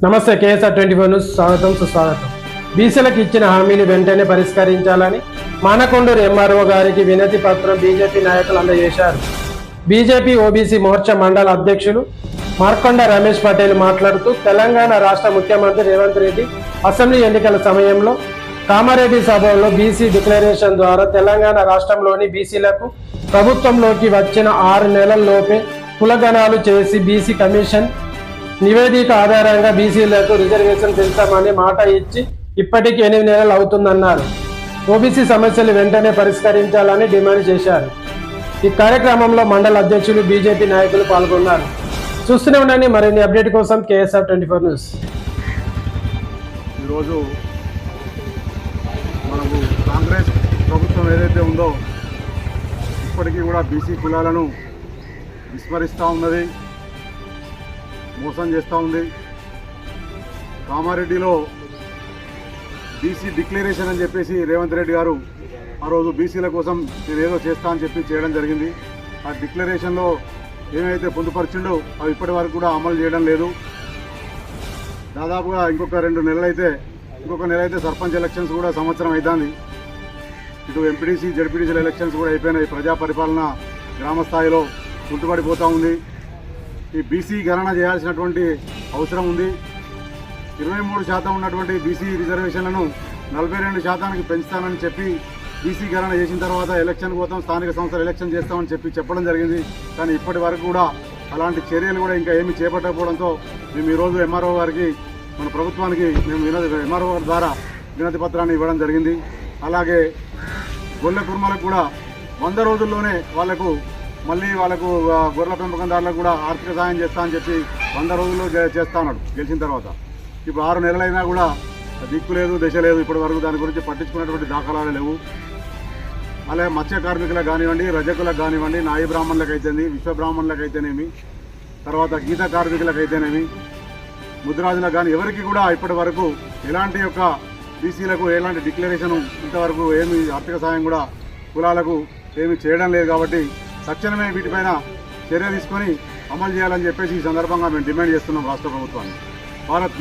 నమస్తే KSR 24 news స్వాగతం సుస్వాగతం. బీసీలకు ఇచ్చిన హామీని వెంటనే పరిష్కరించాలని మానకొండూరు ఎంఆర్ఓ గారికి వినతి పత్రం బీజేపీ నాయకులు అందజేశారు. బీజేపీ ఓబీసీ మోర్చా మండల అధ్యక్షులు మార్కొండ రమేష్ పటేల్ మాట్లాడుతూ తెలంగాణ రాష్ట్ర ముఖ్యమంత్రి రేవంత్ రెడ్డి అసెంబ్లీ ఎన్నికల సమయంలో కామారెడ్డి సభలో బీసీ డిక్లరేషన్ ద్వారా తెలంగాణ రాష్ట్రంలోని బీసీలకు ప్రభుత్వంలోకి వచ్చిన 6 నెలల్లోపే కులగణాలు చేసి బీసీ కమిషన్ నివేదిక ఆధారంగా బీసీలకు రిజర్వేషన్ పెంచామని మాట ఇచ్చి ఇప్పటికి 8 నెలలు అవుతుందన్నారు. ఓబీసీ సమస్యలు వెంటనే పరిష్కరించాలని డిమాండ్ చేశారు. ఈ కార్యక్రమంలో మండల అధ్యక్షులు బీజేపీ నాయకులు పాల్గొన్నారు. చూస్తూనే ఉండండి మరిన్ని అప్డేట్ కోసం కేఎస్ఆర్ 24 న్యూస్. ఈరోజు మనకు కాంగ్రెస్ ప్రభుత్వం ఏదైతే ఉందో ఇప్పటికీ కూడా బీసీ కులాలను విస్మరిస్తూ ఉన్నది, మోసం చేస్తూ ఉంది. కామారెడ్డిలో బీసీ డిక్లరేషన్ అని చెప్పేసి రేవంత్ రెడ్డి గారు ఆ రోజు బీసీల కోసం నేను ఏదో చేస్తా అని చెప్పి చేయడం జరిగింది. ఆ డిక్లరేషన్లో ఏమైతే పొందుపరిచిండో అవి ఇప్పటి వరకు కూడా అమలు చేయడం లేదు. దాదాపుగా ఇంకొక 2 నెలలు అయితే సర్పంచ్ ఎలక్షన్స్ కూడా సంవత్సరం అవుతుంది. ఇటు ఎంపీటీసీ జడ్పీటీసీల ఎలక్షన్స్ కూడా అయిపోయినాయి. ప్రజా పరిపాలన గ్రామ స్థాయిలో కుంటుపడిపోతూ ఉంది. ఈ బీసీ గణన చేయాల్సినటువంటి అవసరం ఉంది. 23% ఉన్నటువంటి బీసీ రిజర్వేషన్లను 42% పెంచుతానని చెప్పి బీసీ గణన చేసిన తర్వాత ఎలక్షన్ పోతాం, స్థానిక సంస్థల ఎలక్షన్ చేస్తామని చెప్పడం జరిగింది. కానీ ఇప్పటి వరకు కూడా అలాంటి చర్యలు కూడా ఇంకా ఏమీ చేపట్టకపోవడంతో మేము ఈరోజు ఎంఆర్ఓ గారికి, మన ప్రభుత్వానికి మేము ఎంఆర్ఓ గారి ద్వారా వినతి పత్రాన్ని ఇవ్వడం జరిగింది. అలాగే గొర్రెల కుర్మలకు కూడా 100 రోజుల్లోనే వాళ్ళకు గొర్రెల పెంపకందారులకు కూడా ఆర్థిక సాయం చేస్తా అని చెప్పి 100 రోజుల్లో చేస్తా అన్నాడు గెలిచిన తర్వాత. ఇప్పుడు 6 నెలలైనా కూడా దిక్కు లేదు, దశ లేదు. ఇప్పటి వరకు దాని గురించి పట్టించుకున్నటువంటి దాఖలాలు లేవు. అలాగే మత్స్య కార్మికులకు కానివ్వండి, రజకులకు కానివ్వండి, నాయి బ్రాహ్మణులకు అయితేనేమి, విశ్వబ్రాహ్మణులకు అయితేనేమి, తర్వాత గీత కార్మికులకు అయితేనేమి, ముద్రాజులకు కానీ ఎవరికి కూడా ఇప్పటి వరకు ఎలాంటి బీసీలకు ఎలాంటి డిక్లరేషన్ ఇంతవరకు ఏమి ఆర్థిక సాయం కూడా కులాలకు ఏమి చేయడం లేదు. కాబట్టి తక్షణమే వీటిపైన చర్య తీసుకొని అమలు చేయాలని చెప్పేసి ఈ సందర్భంగా మేము డిమాండ్ చేస్తున్నాం రాష్ట్ర ప్రభుత్వాన్ని. భారత్